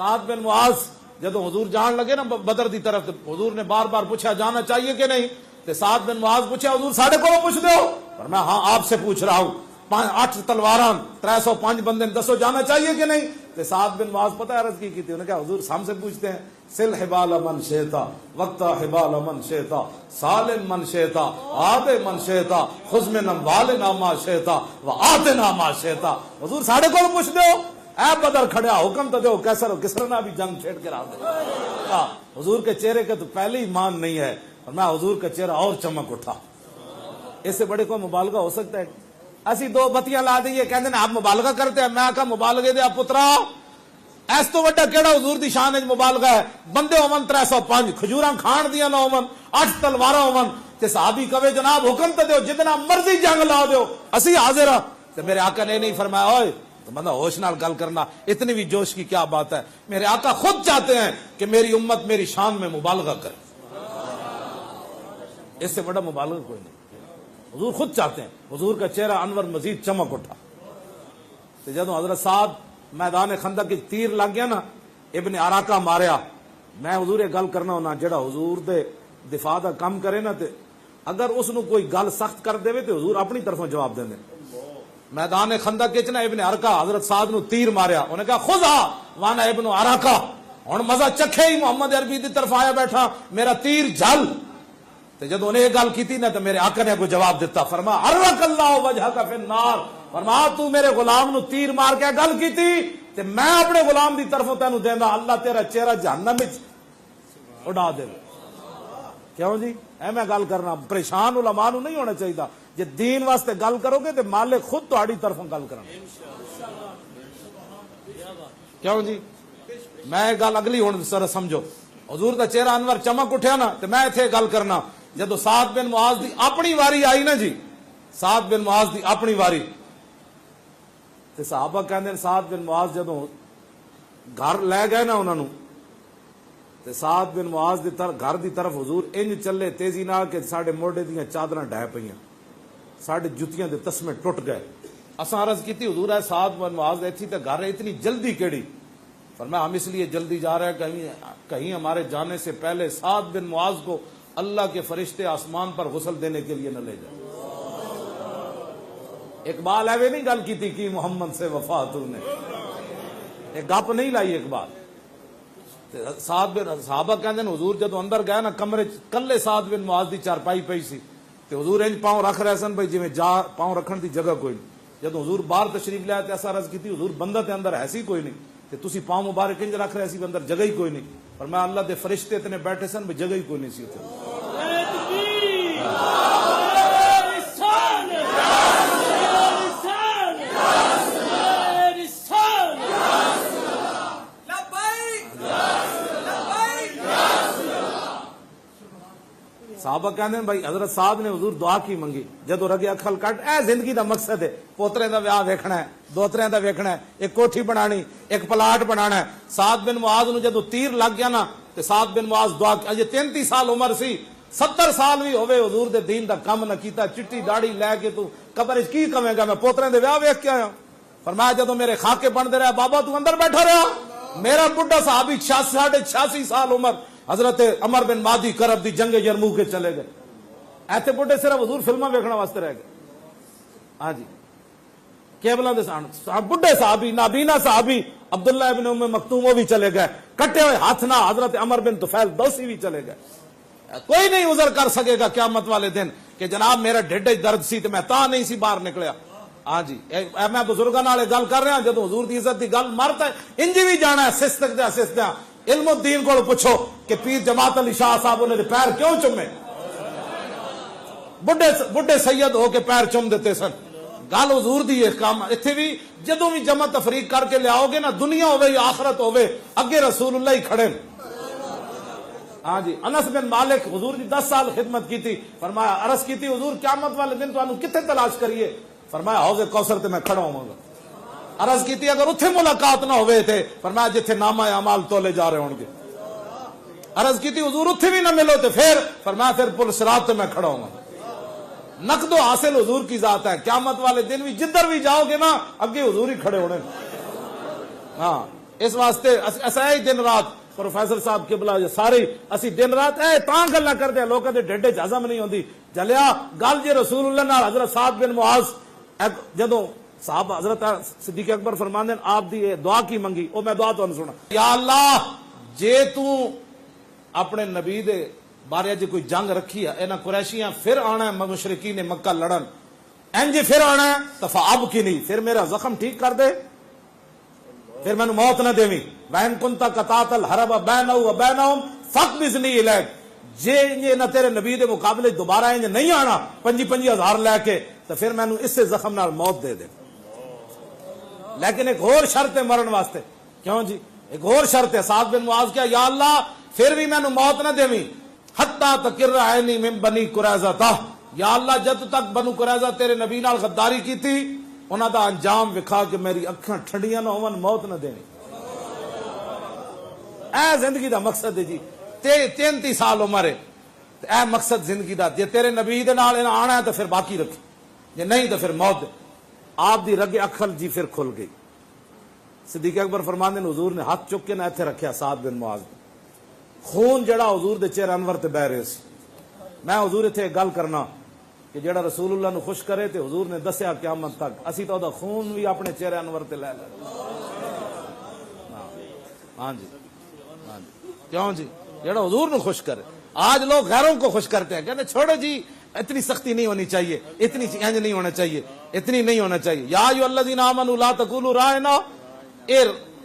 سعد بن معاذ جدو حضور جان لگے نا بدر دی طرف، حضور نے بار بار پوچھا جانا چاہیے کہ نہیں، تو سعد بن معاذ پوچھا حضور ساڑھے کو پوچھ دو، پر میں ہاں آپ سے پوچھ رہا ہوں، 8 تلواراں 305 بندے دسو جانا چاہیے کہ نہیں، تو سعد بن معاذ پتہ عرض کی تھی، انہوں نے کہا حضور ہم سے پوچھتے ہیں سل حبال من شیتا وقت حبال من شیتا سالم من شیتا آت من شیتا خذ من اموالنا ما شیتا وآتنا ما شیتا، حضور ساڑھے کو پوچھ دو، اے بدر کھڑیا حکم تو دو، کیسر و کسرنا بھی جنگ چھیڑ کے رہا دے۔ حضور کے چہرے کے تو پہلے ہی مان نہیں ہے، اور میں حضور کا چہرہ اور چمک اٹھا۔ اس سے بڑے کوئی مبالغہ ہو سکتا ہے؟ ایسی 2 بتیاں لا دیئے کہتے ہیں آپ مبالغہ کرتے ہیں، میں کہا مبالغے دے پترا ایس تو وڈا کیڑا حضور دی شان وچ مبالغہ ہے، بندے ہوون 305 کھجوراں کھان دیاں نہ ہوون 8 تلواراں ہوون تے صحابی کہے جناب حکم تے دیو جتنا مرضی جنگ لا دیو اسی حاضر ہاں، تے میرے آقا نے نہیں فرمایا اوئے تو بندہ ہوش نال گل کرنا، اتنی بھی جوش کی کیا بات ہے، میرے آقا خود چاہتے ہیں کہ میری امت میری شان میں مبالغہ کرے، اس سے بڑا مبالغہ کوئی نہیں، حضور خود چاہتے ہیں۔ حضور کا چہرہ انور مزید چمک اٹھا۔ تو جدوں حضرت سعد میدان خندق کی تیر لگ گیا نا، ابن عراقہ ماریا، میں حضور یہ گل کرنا ہونا جڑا حضور دے دفاع دا کام کرے نا، تے اگر اس نو کوئی گل سخت کر دے تو حضور اپنی طرفوں جواب دیں۔ میدان خندق کے نا ابن عراقہ حضرت سعد نو تیر ماریا، انہیں کہا خذا وانا ابن عراقہ، ہن مزہ چکھے ہی محمد عربی دی طرف آیا بیٹھا میرا تیر جھل، تو جب انہیں یہ گل کی تھی نا تو میرے آقا نے کوئی جواب دیتا، فرما حرک اللہ وجہک فی النار، فرما تو میرے غلام نو تیر مار کے گل کی تھی تے میں اپنے غلام دی طرفوں تینوں دیندا، اللہ تیرا چہرہ جہنم وچ اڑا دے۔ کیوں جی اے میں گل کرنا، پریشان علماء نو نہیں ہونا چاہیے، جے دین واسطے گل کرو گے تے مالک خود تہاڈی طرفوں گل کرنا۔ کیوں جی میں گل اگلی ہن سر سمجھو، حضور دا چہرہ انور چمک اٹھیا نا تے میں ایتھے گل کرنا، جدو سعد بن معاذ دی اپنی واری آئی نا جی، سعد بن معاذ دی اپنی واری، تے صحابہ کہندے ہیں سعد بن معاذ جدو گھر لے گئے نا انہوں، تے سعد بن معاذ دی گھر دی طرف حضور انج چلے تیزی نال کہ ساڈے موڈے دیاں چادراں ڈھہ پئیاں، ساڈے جتیاں دے تسمے ٹوٹ گئے۔ اساں عرض کیتی حضور ہے سعد بن معاذ ایتھی تے گھر اتنی جلدی کیڑی؟ فرمایا ہم اس لیے جلدی جا رہے ہیں کہیں ہمارے جانے سے پہلے سعد بن معاذ کو اللہ کے فرشتے آسمان پر غسل دینے کے لیے نہ لے جائیں۔ اقبال ہے وہ نہیں گل کی تھی کہ محمد سے وفا تو نے، ایک گپ نہیں لائی اقبال۔ سعد بن صحابہ کہندے ہیں حضور جدو اندر گئے نا کمرے کلے سعد بن معاذ دی چارپائی پئی سی، تے حضور انج پاؤں رکھ رہے سن بھائی جویں جا پاؤں رکھن دی جگہ کوئی نہیں۔ جدو حضور باہر تشریف لے آئے تے ایسا عرض کی تھی حضور بندہ تے اندر ایسی کوئی نہیں، تے تسی پاؤں مبارک انج رکھ رہے سی اندر جگہ ہی کوئی نہیں، پر میں اللہ دے فرشتے اتنے بیٹھے سن بھی جگہ ہی کوئی نہیں سی اتنے۔ صحابہ کہتے ہیں بھائی حضرت صاحب نے حضور دعا کی منگی، جدو رگے اکھل کٹ اے زندگی دا مقصد ہے، پوترے دا ویاہ ویکھنا ہے، دوترے دا ویکھنا ہے، ایک کوٹھی بنانی، ایک پلاٹ بنانا ہے۔ سعد بن معاذ نو جدو تیر لگ گیا نا تے سعد بن معاذ دعا کی، اجے 33 سال عمر سی، 70 سال بھی ہوئے حضور دے دین دا کم نہ کیتا، چٹی داڑھی لے کے تو قبر وچ کی کمے گا، میں پوترے دے ویاہ ویکھ کے آیا۔ فرمایا جدو میرے خاکے بن دے رہا بابا تو اندر بیٹھا رہا، میرا بڈھا صحابی 86 سال عمر حضرت عمر بن مادی کرب دی جنگ یرموک کے چلے گئے، ایتھے بڈھے صرف حضور فلماں ویکھنا واسطے رہ گئے۔ ہاں جی کیبلاں دے سان بڈھے صحابی نابینا صحابی عبداللہ ابن ام مکتوم وہ بھی چلے گئے، کٹے ہوئے ہاتھ نہ حضرت عمر بن طفیل دوسی بھی چلے گئے۔ کوئی نہیں عذر کر سکے گا قیامت والے دن کہ جناب میرا ڈھڈ درد سی تے میں تا نہیں سی باہر نکلیا۔ ہاں جی میں بزرگاں نال گل کر رہا، جدوں حضور دی عزت دی گل مرتا ہے انج بھی جانا ہے سستک دے سستیاں علم الدین کو پوچھو کہ پیر جماعت علی شاہ صاحب نے پیر کیوں چومے، بڈھے سید ہو کے پیر چوم دیتے سن۔ گل حضور دی ایک کام اتنے بھی جدوں بھی جمع تفریق کر کے لیاؤ گے نا، دنیا ہوے یا آخرت ہوے اگے رسول اللہ ہی کھڑے۔ ہاں جی انس بن مالک حضور دی 10 سال خدمت کی تھی، فرمایا عرض کی تھی حضور قیامت والے دن تانوں کتنے تلاش کریے، فرمایا حوض کوثر تے میں کھڑا ہوں گا۔ عرض کی تھی اگر اتھے ملاقات نہ ہوئے تھے، فرمایا جتھے نامہ اعمال تولے جا رہے ہوں گے۔ عرض کی تھی حضور اتھے بھی نہ ملو تے پھر، فرمایا پھر پل صراط تے میں کھڑا ہوں گا۔ نقد و حاصل حضور کی ذات ہے، قیامت والے دن بھی جدھر بھی جاؤ گے نا اگے حضور ہی کھڑے ہونے۔ ہاں اس واسطے اسا ہی دن رات پروفیسر صاحب قبلہ سارے اسی دن رات اے تاں گلاں کردے لوکاں دے ڈھڈ وچ ہضم نہیں ہوندی جلیا گل جے رسول اللہ نال حضرت سعد بن معاذ جدوں صاحب حضرت صدیق اکبر فرماندے آپ دی دعا کی منگی او میں دعا تانوں سنا یا اللہ جے تو اپنے نبی دے بارے جے کوئی جنگ رکھی ہے انہاں قریشیاں پھر آنا ہے مشرکین مکہ لڑن انج پھر آنا ہے تو فاب کی نہیں پھر میرا زخم ٹھیک کر دے پھر میں موت نہ دیویں وین کنتا قتاتل حرب بینہ و بینہم فقبضنی الیک جے یہ نہ تیرے نبی دے مقابلے دوبارہ انج نہیں آنا 5,000 لے کے تو پھر میں اس سے زخم نال موت دے دے لیکن ایک اور شرط ہے مرن واسطے کیوں جی ایک اور شرط ہے سعد بن معاذ کیا یا اللہ پھر بھی میں موت نہ دیویں حتی تقر عینی من بنی قریظہ تا یا اللہ جد تک بنو قریظہ تیرے نبی نال غداری کی تھی انہاں دا انجام وکھا کے میری اکھاں ٹھنڈیاں نہ ہون موت نہ دینی اے زندگی دا مقصد ہے جی 33 سال عمر ہے اے مقصد زندگی دا جے تیرے نبی دے نال آنا ہے تو پھر باقی رکھی جے نہیں تو پھر موت دے آپ دی رگ اکھل جی پھر کھل گئی صدیق اکبر فرماندے نے حضور نے ہاتھ چک کے نہ ایتھے رکھیا سعد بن معاذ خون جڑا حضور دے چہرے انور تے بہ رہے سی میں حضور اتنے گل کرنا کہ جڑا رسول اللہ نو خوش کرے تے حضور نے دسیا قیامت تک اسی تو دا خون بھی اپنے چہرے انور تے لے لے ہاں جی کیوں جی جڑا حضور نو خوش کرے آج لوگ غیروں کو خوش کرتے ہیں کہتے چھوڑو جی اتنی سختی نہیں ہونی چاہیے اتنی انج نہیں ہونا چاہیے اتنی نہیں ہونا چاہیے یا ایھا الذین آمنوا لا تقولوا راعنا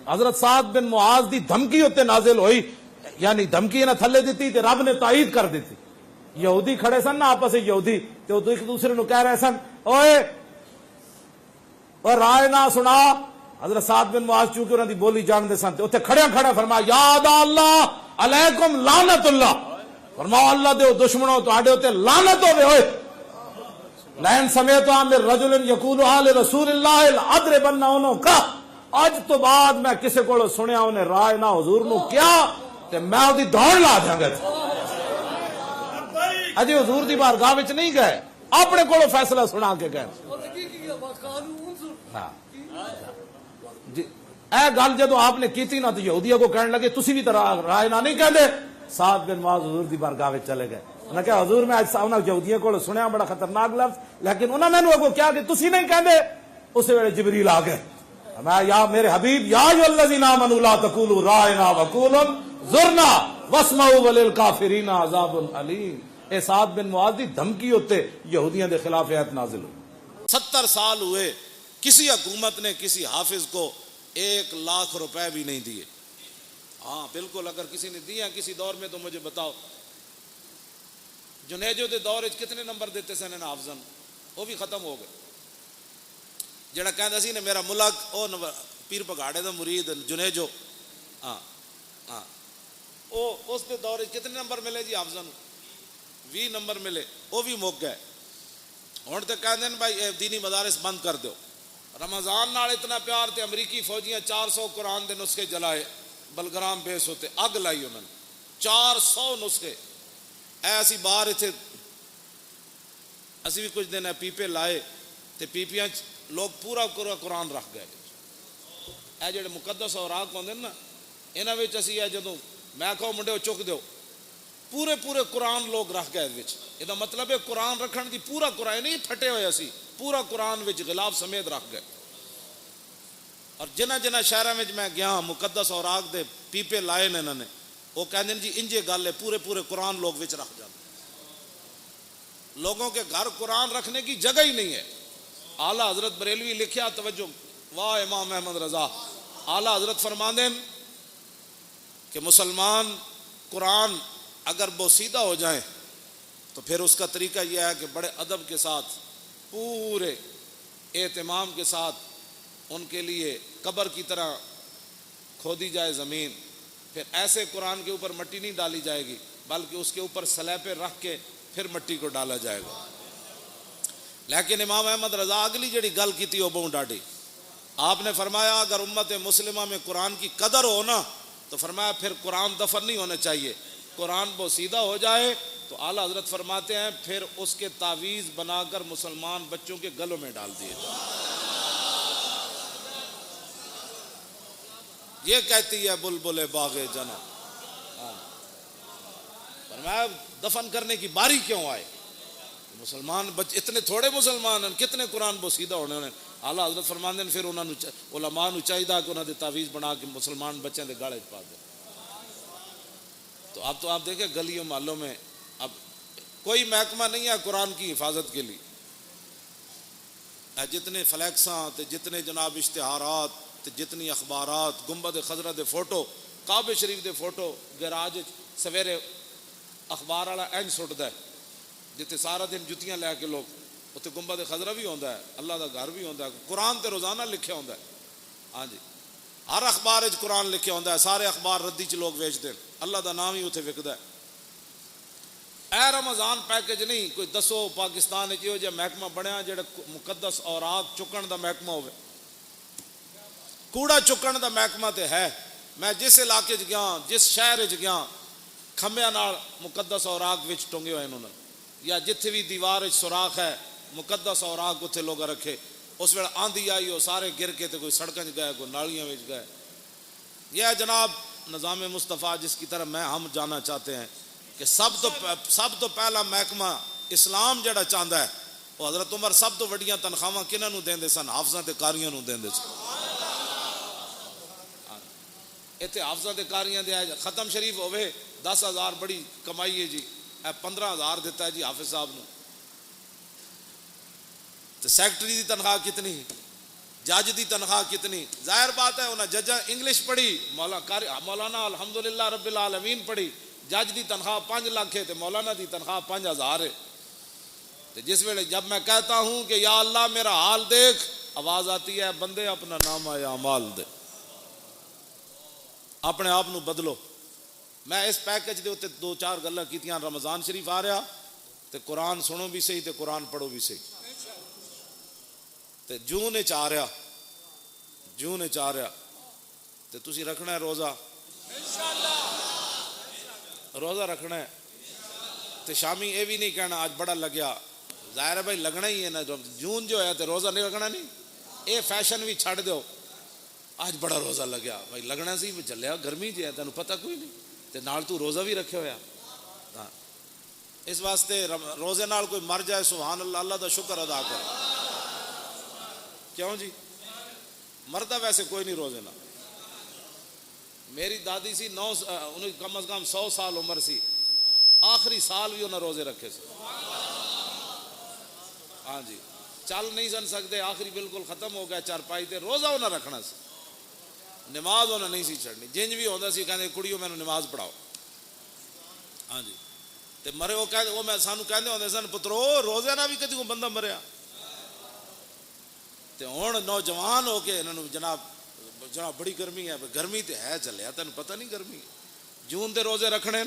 حضرت سعد بن معاذ دی دھمکی ہوتے نازل ہوئی یعنی دھمکی نہ تھلے دیتی تے رب نے تائید کر دیتی یہودی کھڑے سن نا آپس یہودی تے وہ ایک دوسرے نو کہہ رہے سن اوئے اور رائے نہ سنا حضرت سعد بن معاذ چونکہ انہاں دی بولی جانتے سن تے اوتھے کھڑیاں کھڑا فرمایا یا اللہ علیکم لعنت اللہ فرماؤ اللہ دے دشمنوں تہاڈے اوتے لعنت ہوے ہوئے لئن سمعت من رجل یقول آل رسول اللہ الاضربن عنقہ اج تو بعد میں کسے کو سنیا انہیں رائے نہ حضور نو کیا تے میں اودی دوڑ لا دیاں گا اجے حضور دی بارگاہ وچ نہیں گئے اپنے کولو فیصلہ سنا کے گئے جی اے گل جدو آپ نے کیتی نا تو یہودیوں کو کہنے لگے تسی بھی تو رائے نہ نہیں کہندے سعد بن معاذ حضور دی بارگاہ وچ چلے گئے انہاں کہا حضور میں اج انہاں یہودیوں کو سنیا بڑا خطرناک لفظ لیکن انہاں مینوں اگوں کیا کہ تسی نہیں کہندے اس ویلے جبریل آ گئے میں یا میرے حبیب یا ایھا الذین آمنوا لا تقولوا راعنا وقولوا انظرنا واسمعوا وللکافرین عذاب علیم اے سعد بن معاذ دی دھمکی ہوتے یہودیاں دے خلاف آیت نازل ہوئی 70 سال ہوئے کسی حکومت نے کسی حافظ کو 1 لاکھ روپے بھی نہیں دیے ہاں بالکل اگر کسی نے دیا کسی دور میں تو مجھے بتاؤ جنیجو دے دور کتنے نمبر دیتے سن ان حافظن وہ بھی ختم ہو گئے جڑا کہندا سی نے میرا ملک او پیر پگاڑے دا مرید جنیجو ہاں ہاں او اس دے دور کتنے نمبر ملے جی حافظن 20 نمبر ملے وہ بھی مک گئے ہن تے کہندے بھائی دینی مدارس بند کر دو رمضان نال اتنا پیار تے امریکی فوجیاں 400 قرآن دے نسخے جلائے بلگرام بیس ہوتے اگ لائی انہوں نے 400 نسخے ایسی باہر اتنے اسی بھی کچھ دن پیپے لائے تے پیپیاں لوگ پورا قرآن رکھ گئے اے جڑے مقدس اوراق ہوندے نا انہاں وچ اسی اے جدوں میں کہو منڈے چک دیو پورے قرآن لوگ رکھ گئے وچ یہ مطلب ہے قرآن رکھن دی پورا قرآن نہیں پھٹے ہوئے اسی پورا قرآن وچ غلاف سمیت رکھ گئے اور جنہ شہراں وچ میں گیا مقدس اوراق دے پیپے لائے نے انہاں نے وہ کہندے جی انجے گل ہے پورے قرآن لوگ وچ رکھ جاندے لوگوں کے گھر قرآن رکھنے کی جگہ ہی نہیں ہے اعلیٰ حضرت بریلوی لکھیا توجہ واہ امام احمد رضا اعلیٰ حضرت فرماندے کہ مسلمان قرآن اگر بوسیدہ ہو جائیں تو پھر اس کا طریقہ یہ ہے کہ بڑے ادب کے ساتھ پورے اہتمام کے ساتھ ان کے لیے قبر کی طرح کھودی جائے زمین پھر ایسے قرآن کے اوپر مٹی نہیں ڈالی جائے گی بلکہ اس کے اوپر سلیپے رکھ کے پھر مٹی کو ڈالا جائے گا لیکن امام احمد رضا اگلی جڑی گل کی تھی وہ بہت ڈاڈی آپ نے فرمایا اگر امت مسلمہ میں قرآن کی قدر ہو نا تو فرمایا پھر قرآن دفن نہیں ہونا چاہیے قرآن بوسیدہ ہو جائے تو اعلیٰ حضرت فرماتے ہیں پھر اس کے تعویذ بنا کر مسلمان بچوں کے گلوں میں ڈال دیے یہ کہتی ہے بلبل باغ جنا، فرمایا دفن کرنے کی باری کیوں آئے؟ مسلمان اتنے تھوڑے مسلمان ہیں، کتنے قرآن بوسیدہ ہونے انہیں۔ اعلیٰ حضرت فرماندے ہیں پھر انہوں نے علماء نو چاہیے کہ انہوں نے تعویذ بنا کے مسلمان بچوں کے گالے پا دیں۔ تو اب آپ دیکھیں گلیوں محلوں میں اب کوئی محکمہ نہیں ہے قرآن کی حفاظت کے لیے۔ جتنے فلیکساں تے جتنے جناب اشتہارات تے جتنی اخبارات، گنبد خضرا دے فوٹو، کعبے شریف دے فوٹو گراج سویرے اخبار والا اینج سٹدا ہے جتنے سارا دن جتیاں لے کے لوگ، اتنے گنبد خضرا بھی ہوندا ہے، اللہ دا گھر بھی ہوندا ہے، قرآن تے روزانہ لکھیا ہوندا ہے۔ ہاں جی، ہر اخبار وچ قرآن لکھیا ہوندا ہے، سارے اخبار ردی چ لوگ ویچتے ہیں، اللہ دا نام ہی اتنے وکدا ہے۔ اے رمضان پیکج نہیں کوئی دسو پاکستان وچ یہو جہا محکمہ بنیا جڑا مقدس اوراق چکن دا محکمہ ہوے، کوڑا چکن دا محکمہ تے ہے۔ میں جس علاقے وچ گیا، جس شہر وچ گیا، کھمبیاں نال مقدس اوراق وچ ٹنگے ہوئے انہوں نے، یا جتھے بھی دیوار وچ سوراخ ہے مقدس اوراق اتنے لوگ رکھے۔ اس ویلے آندھی آئی وہ سارے گر کے تے کوئی سڑکیں گئے، کوئی نالیاں وچ گئے۔ یہ جناب نظام مصطفیٰ جس کی طرف ہم جانا چاہتے ہیں کہ سب تو پہلا محکمہ اسلام جڑا چاہتا ہے وہ حضرت عمر سب تو وڈیاں تنخواہ کنہاں نو دیندے سن؟ حافظاں تے قاریاں نو دیندے سن۔ اتنے حافظاں تے قاریاں دے ختم شریف ہوئے 10,000 بڑی کمائی ہے جی، 15,000 دیتا ہے جی حافظ صاحب نے۔ تو سیکٹری دی تنخواہ کتنی، جج دی تنخواہ کتنی؟ ظاہر بات ہے انہیں ججا انگلش پڑھی، مولانا الحمدللہ رب العالمین پڑھی، جج دی تنخواہ 5 لاکھ ہے تو مولانا دی تنخواہ 5,000 ہے۔ تو جس ویلے جب میں کہتا ہوں کہ یا اللہ میرا حال دیکھ، آواز آتی ہے بندے اپنا نامہ اعمال دے، اپنے آپ نو بدلو۔ میں اس پیکج دے اتنے 2-4 گلاں کیتیاں۔ رمضان شریف آ رہا تے قرآن سنو بھی صحیح تے قرآن پڑھو بھی صحیح۔ تے جون وچ آ رہا، جون وچ آ رہا تے تسی رکھنا ہے روزہ، روزہ رکھنا ہے۔ تے شامی یہ بھی نہیں کہنا آج بڑا لگیا، ظاہر ہے بھائی لگنا ہی ہے نا، جون جو ہے تے روزہ نہیں رکھنا نہیں، یہ فیشن بھی چھڑ دو، آج بڑا روزہ لگیا بھائی لگنا سی چلیا، گرمی جی ہے تینوں پتہ کوئی نہیں تے نال تو روزہ بھی رکھے ہویا۔ ہاں اس واسطے روزے نال کوئی مر جائے سبحان اللہ، اللہ دا شکر ادا کر۔ کیوں جی مردا ویسے کوئی نہیں روزے نال۔ میری دادی سی انہیں کم از کم 100 سال عمر سی، آخری سال بھی انہیں روزے رکھے سے۔ ہاں جی چل نہیں سن سکتے، آخری بالکل ختم ہو گیا چارپائی تے، روزہ انہیں رکھنا سی، نماز انہیں نہیں سی چھڑنی، جنج بھی ہوتا سی کہتے کڑیوں میں نماز پڑھاؤ۔ ہاں جی تے مرے وہ میں سانو کہندے ہوندے سن پترو روزے نہ بھی کدی کوئی بندہ مریا۔ تے ہن نوجوان ہو کے انہوں جناب بڑی گرمی ہے، گرمی تے ہے چلیا تینوں پتہ نہیں گرمی، جون دے روزے رکھنے۔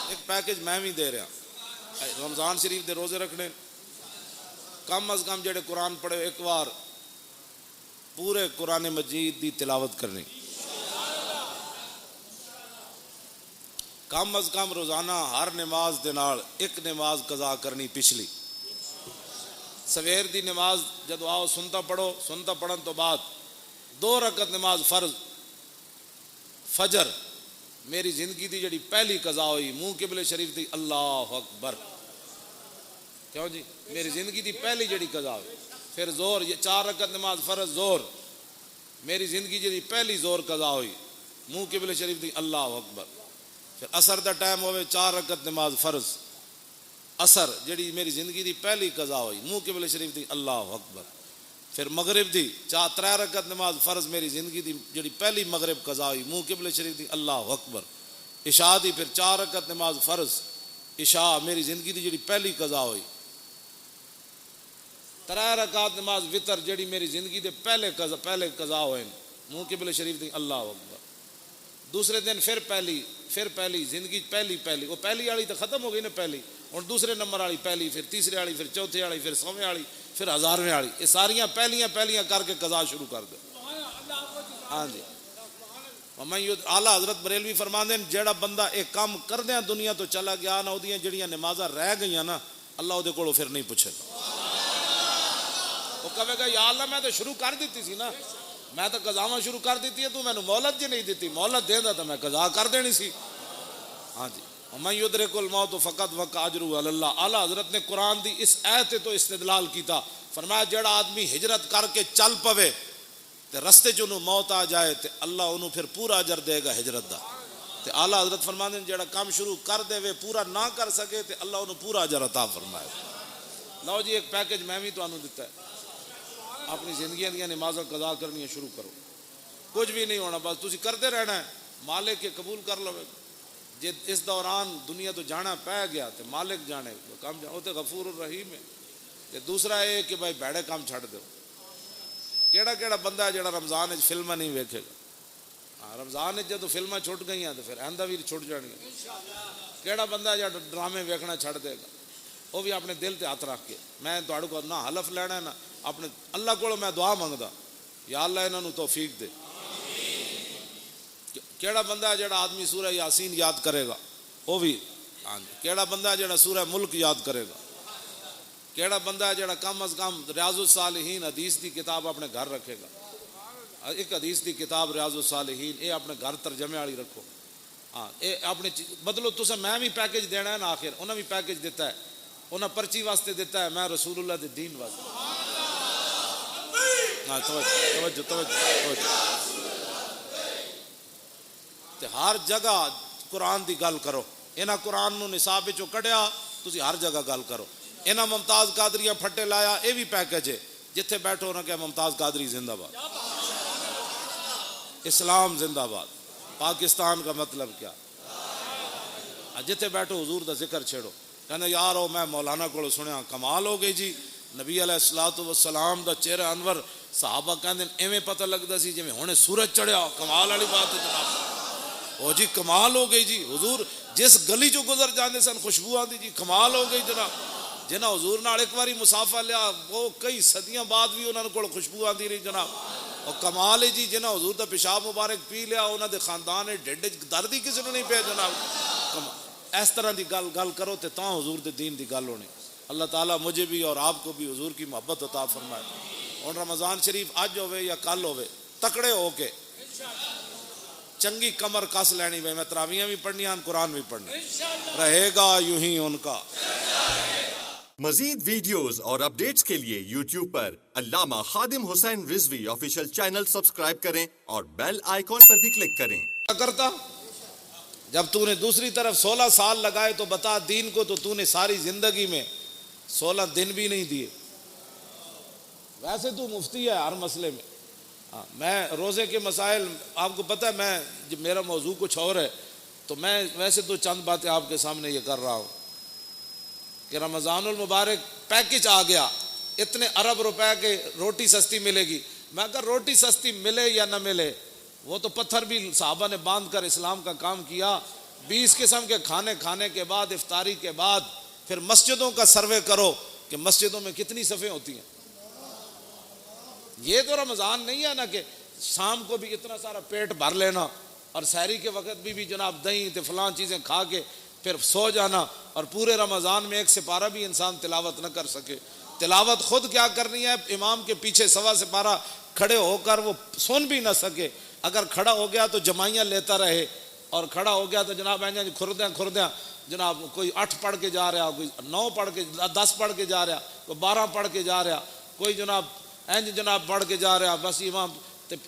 ایک پیکج میں بھی دے رہا، رمضان شریف دے روزے رکھنے، کم از کم جڑے قرآن پڑھے ایک بار پورے قرآن مجید دی تلاوت کرنی، کم از کم روزانہ ہر نماز دے نال ایک نماز قضا کرنی پچھلی۔ سویر دی نماز جدو آؤ سنتا پڑھو، سنتا پڑھن تو بعد 2 رکعت نماز فرض فجر میری زندگی دی جڑی پہلی قضا ہوئی منہ قبلے شریف دی، اللہ اکبر، کیوں جی میری زندگی دی پہلی جڑی قضا ہوئی۔ پھر زور، یہ 4 رکعت نماز فرض زور، میری زندگی جڑی پہلی زور قضا ہوئی منہ قبلے شریف دی، اللہ اکبر۔ پھر عصر دا ٹائم ہوئے 4 رکعت نماز فرض عصر جڑی میری زندگی دی پہلی قضا ہوئی منہ قبلے شریف دی، اللہ اکبر۔ پھر مغرب دی 3 رکعت نماز فرض میری زندگی دی جڑی پہلی مغرب قضا ہوئی منہ قبلے شریف دی، اللہ اکبر۔ عشاء دی پھر 4 رکعت نماز فرض عشاء میری زندگی دی جڑی پہلی قضا ہوئی، 3 رکعت نماز وطر جڑی میری زندگی دے پہلے قضا ہوئے منہ قبلے شریف دی، اللہ اکبر۔ دوسرے دن پھر پہلی زندگی پہلی وہ پہلی والی تو ختم ہو گئی نا پہلی، اور دوسرے نمبر والی پہلی، پھر تیسرے والی، پھر چوتھے والی، پھر 100ویں والی، پھر 1000ویں والی، یہ ساریاں پہلیاں کر کے قضا شروع کر دے۔ ہاں جی اعلیٰ حضرت بریلوی فرماندے ہیں جیڑا بندہ ایک کام کردیاں دنیا تو چلا گیا نہ اودیاں جڑیاں نمازاں رہ گئیاں نا اللہ دے کولوں پھر نہیں پوچھے گا، وہ کہے گا یا اللہ میں تو شروع کر دیتی سی نا، میں تو قضاواں شروع کر دیتی ہے، تو میں نے مہلت جی نہیں دیتی، مہلت دیندا تو میں قضا کر دینی سی. ہاں جی، وَمَن يُدْرِكُ الْمَوْتَ فَقَدْ وَقَعَ أَجْرُهُ عَلَى اللَّهِ. اعلیٰ حضرت نے قرآن دی اس آیت تو استدلال کیتا، فرمایا جڑا آدمی ہجرت کر کے چل پوے تے رستے چ انہوں موت آ جائے تے اللہ انہوں پھر پورا اجر دے گا ہجرت دا. تے اعلیٰ حضرت فرماندے ہیں جڑا کام شروع کر دے وے پورا نہ کر سکے تے اللہ انہوں پورا اجر عطا فرمائے. لو جی ایک پیکج میں بھی تانوں دیتا ہے، اپنی زندگیاں دیاں نمازاں قضا کرنی شروع کرو، کچھ بھی نہیں ہونا، بس تسی کرتے رہنا ہے، مالک کے قبول کر لو. جی اس دوران دنیا تو جانا پہ گیا تو مالک جانے کام جانا، وہ تو غفور الرحیم ہے. تے دوسرا یہ کہ بھائی بیڑے کام چھڑ دو. کیڑا کیڑا بندہ ہے جڑا رمضان وچ فلماں نہیں ویکھے گا؟ ہاں رمضان وچ جدوں فلماں چھٹ گئیاں تو پھر آئندہ بھی چھٹ جانگیاں. کیڑا بندہ ہے جڑا ڈرامے ویکھنا چھڑ دے گا؟ وہ بھی اپنے دل تے ہاتھ رکھ کے، میں تہاڈے کو نہ حلف لینا ہے نہ اپنے اللہ کو میں دعا منگدا یا اللہ انہاں نوں توفیق دے. کیڑا بندہ ہے جڑا آدمی سورہ یاسین یاد کرے گا؟ وہ بھی. ہاں جی. کیڑا بندہ ہے جڑا سورہ ملک یاد کرے گا؟ کیڑا بندہ ہے جڑا کم از کم ریاض الصالحین حدیث دی کتاب اپنے گھر رکھے گا؟ ایک حدیث دی کتاب ریاض الصالحین یہ اپنے گھر ترجمے والی رکھو. ہاں یہ اپنے بدلو تسا، میں بھی پیکج دینا ہے نا، آخر انہوں بھی پیکج دیتا ہے، انہوں پرچی واسطے دیتا ہے، میں رسول اللہ دے دین واسطے. ہاں توجہ توجہ توجہ. تے ہر جگہ قرآن دی گل کرو. انہاں قرآن نو نصاب وچوں کڈیا تسی ہر جگہ گل کرو. انہاں ممتاز قادری پھٹے لایا، یہ بھی پیکج ہے، جتھے بیٹھو نہ کہ ممتاز قادری زندہ باد، اسلام زندہ باد، پاکستان کا مطلب کیا. جتھے بیٹھو حضور دا ذکر چھیڑو، کہنا یارو میں مولانا کو سنیا کمال ہو گئی جی، نبی علیہ الصلوۃ والسلام دا چہرہ انور، صحابہ کہندے ایویں پتہ لگدا سی جویں ہنے سورج چڑھیا. کمال والی بات ہے جناب، او جی کمال ہو گئی جی. حضور جس گلی چوں گزر جاندے سن خوشبو آندی جی، کمال ہو گئی جناب. جنہاں حضور نال ایک باری مسافہ لیا وہ کئی صدیاں بعد بھی انہاں کول خوشبو آندی رہی جناب. اور کمال ہے جی جنہاں حضور دا پیشاب مبارک پی لیا انہاں دے خاندان ڈھڈ وچ درد ہی کسی نوں نہیں پیا جناب. اس طرح دی گل کرو تے تاں حضور دے دین دی گل ہونی. اللہ تعالیٰ مجھے بھی اور آپ کو بھی حضور کی محبت عطا فرمائے. اور رمضان شریف اج ہوئے یا کل ہوئے، تکڑے ہو کے چنگی کمر کس لینی. میں تراویاں بھی پڑھنیاں، قرآن بھی پڑھنا رہے گا یوں ہی ان کا. مزید ویڈیوز اور اپڈیٹس کے لیے یوٹیوب پر علامہ Khadim Hussain Rizvi official channel subscribe کریں اور بیل آئیکن پر بھی کلک کریں. کرتا جب تو نے دوسری طرف 16 سال لگائے تو بتا دین کو، تو نے ساری زندگی میں 16 دن بھی نہیں دیے. ویسے تو مفتی ہے ہر مسئلے میں. میں روزے کے مسائل آپ کو پتہ ہے، میں جب میرا موضوع کچھ اور ہے تو میں ویسے تو چند باتیں آپ کے سامنے یہ کر رہا ہوں کہ رمضان المبارک پیکج آ گیا، اتنے ارب روپے کے روٹی سستی ملے گی. میں اگر روٹی سستی ملے یا نہ ملے، وہ تو پتھر بھی صحابہ نے باندھ کر اسلام کا کام کیا. 20 قسم کے کھانے کھانے کے بعد، افطاری کے بعد پھر مسجدوں کا سروے کرو کہ مسجدوں میں کتنی صفیں ہوتی ہیں. یہ تو رمضان نہیں ہے نا کہ شام کو بھی اتنا سارا پیٹ بھر لینا اور سحری کے وقت بھی جناب دہی تے فلاں چیزیں کھا کے پھر سو جانا، اور پورے رمضان میں ایک سپارہ بھی انسان تلاوت نہ کر سکے. تلاوت خود کیا کرنی ہے، امام کے پیچھے سوا سپارہ کھڑے ہو کر وہ سن بھی نہ سکے. اگر کھڑا ہو گیا تو جمائیاں لیتا رہے، اور کھڑا ہو گیا تو جناب کھردیاں جناب کوئی 8 پڑھ کے جا رہا، کوئی 9 پڑھ کے 10 پڑھ کے جا رہا، کوئی 12 پڑھ کے جا رہا، کوئی جناب جناب پڑھ کے جا رہا. بس امام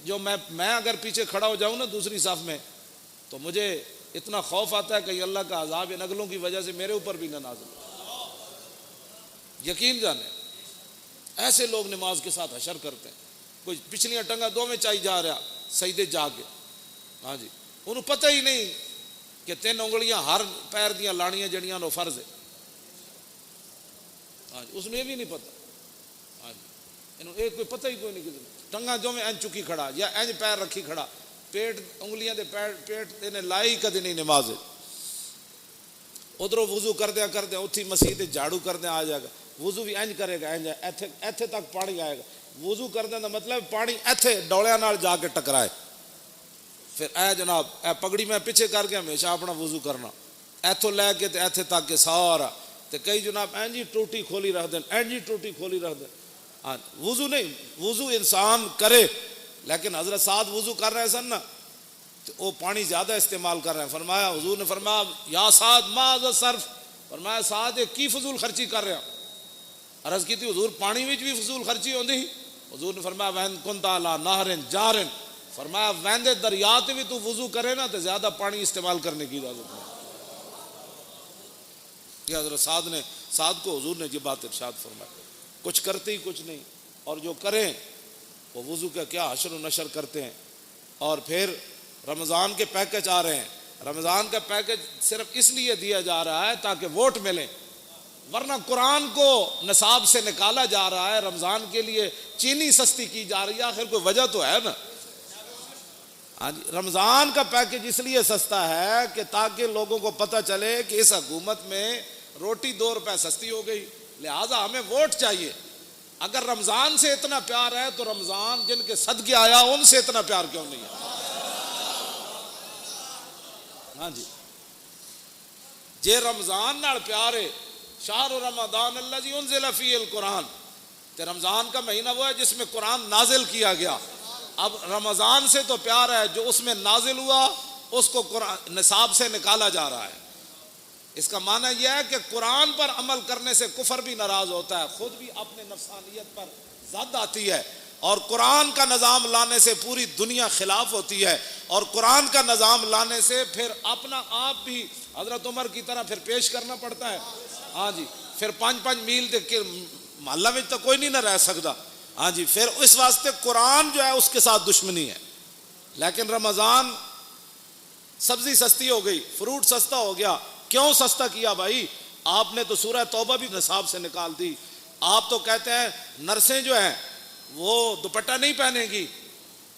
جو میں اگر پیچھے کھڑا ہو جاؤں نا دوسری صف میں تو مجھے اتنا خوف آتا ہے کہ اللہ کا عذاب ان نگلوں کی وجہ سے میرے اوپر بھی نہ نازل. یقین جانے ایسے لوگ نماز کے ساتھ حشر کرتے ہیں. کوئی پچھلیاں ٹنگا دو میں چائی جا رہا سجدے جا کے. ہاں جی، انہوں پتہ ہی نہیں کہ 3 انگلیاں ہر پیر دیاں لانیاں جڑیاں نو فرض ہے. ہاں جی، اس نے یہ بھی نہیں پتہ. ہاں جی، انہوں کوئی پتہ ہی کوئی نہیں کسی ٹنگا جو میں این چکی کھڑا یا این پیر رکھی کھڑا، پیٹ انگلیاں دے پیٹ انہیں لائی کدی نہیں نماز. ادھروں وضو کردیا اتھی مسیح جھاڑو کردیا آ جائے گا، وضو بھی اینج کرے گا، اینج ایتھے تک پانی آئے گا. وضو کردے دا مطلب پانی ایتھے ڈولیاں نال جا کے ٹکرائے. پھر اے جناب اے پگڑی میں پیچھے کر کے ہمیشہ اپنا وضو کرنا، ایتھوں لے کے تے ایتھے تک کے سارا. تے کئی جناب اینجی ٹوٹی کھولی رکھ دیں، اینجی ٹوٹی کھولی رکھ دیں. ہاں وضو نہیں، وضو انسان کرے لیکن حضرت سعد وضو کر رہے سن نا تو وہ پانی زیادہ استعمال کر رہے ہیں. فرمایا حضور نے فرمایا یا سعد ما ذا صرف، فرمایا سعد کی فضول خرچی کر رہے ہیں. عرض کی تھی حضور پانی وچ بھی فضول خرچی ہوندی؟ حضور نے فرمایا وین کنت علی نہر جارن، فرمایا ویندے دریا تے بھی تو وضو کرے نا تو زیادہ پانی استعمال کرنے کی اجازت نہیں. یہ حضرت سعد کو حضور نے یہ بات ارشاد فرمائی. کچھ کرتے ہی کچھ نہیں، اور جو کریں وہ وضو کا کیا حشر و نشر کرتے ہیں. اور پھر رمضان کے پیکج آ رہے ہیں. رمضان کا پیکج صرف اس لیے دیا جا رہا ہے تاکہ ووٹ ملے، ورنہ قرآن کو نصاب سے نکالا جا رہا ہے. رمضان کے لیے چینی سستی کی جا رہی ہے، آخر کوئی وجہ تو ہے نا. رمضان کا پیکج اس لیے سستا ہے کہ تاکہ لوگوں کو پتہ چلے کہ اس حکومت میں روٹی 2 روپے سستی ہو گئی، لہٰذا ہمیں ووٹ چاہیے. اگر رمضان سے اتنا پیار ہے تو رمضان جن کے صدقے آیا ان سے اتنا پیار کیوں نہیں ہے؟ ہاں جی، جے رمضان نال پیار ہے، شہر رمضان الذی انزل فیہ القرآن، تے رمضان کا مہینہ وہ ہے جس میں قرآن نازل کیا گیا. اب رمضان سے تو پیار ہے، جو اس میں نازل ہوا اس کو قرآن نصاب سے نکالا جا رہا ہے. اس کا معنی یہ ہے کہ قرآن پر عمل کرنے سے کفر بھی ناراض ہوتا ہے، خود بھی اپنے نفسانیت پر زد آتی ہے، اور قرآن کا نظام لانے سے پوری دنیا خلاف ہوتی ہے، اور قرآن کا نظام لانے سے پھر اپنا آپ بھی حضرت عمر کی طرح پھر پیش کرنا پڑتا ہے. ہاں جی، پھر 5 میل کے محلہ میں تو کوئی نہیں نہ رہ سکتا. ہاں جی، پھر اس واسطے قرآن جو ہے اس کے ساتھ دشمنی ہے. لیکن رمضان سبزی سستی ہو گئی، فروٹ سستا ہو گیا. کیوں سستا کیا بھائی؟ آپ نے تو سورہ توبہ بھی نصاب سے نکال دی. آپ تو کہتے ہیں نرسیں جو ہیں وہ دوپٹہ نہیں پہنیں گی.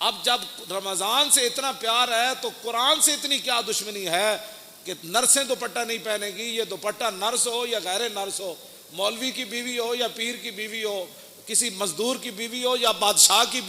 اب جب رمضان سے اتنا پیار ہے تو قرآن سے اتنی کیا دشمنی ہے کہ نرسیں دوپٹہ نہیں پہنیں گی؟ یہ دوپٹہ نرس ہو یا غیر نرس ہو، مولوی کی بیوی ہو یا پیر کی بیوی ہو، کسی مزدور کی بیوی ہو یا بادشاہ کی بیوی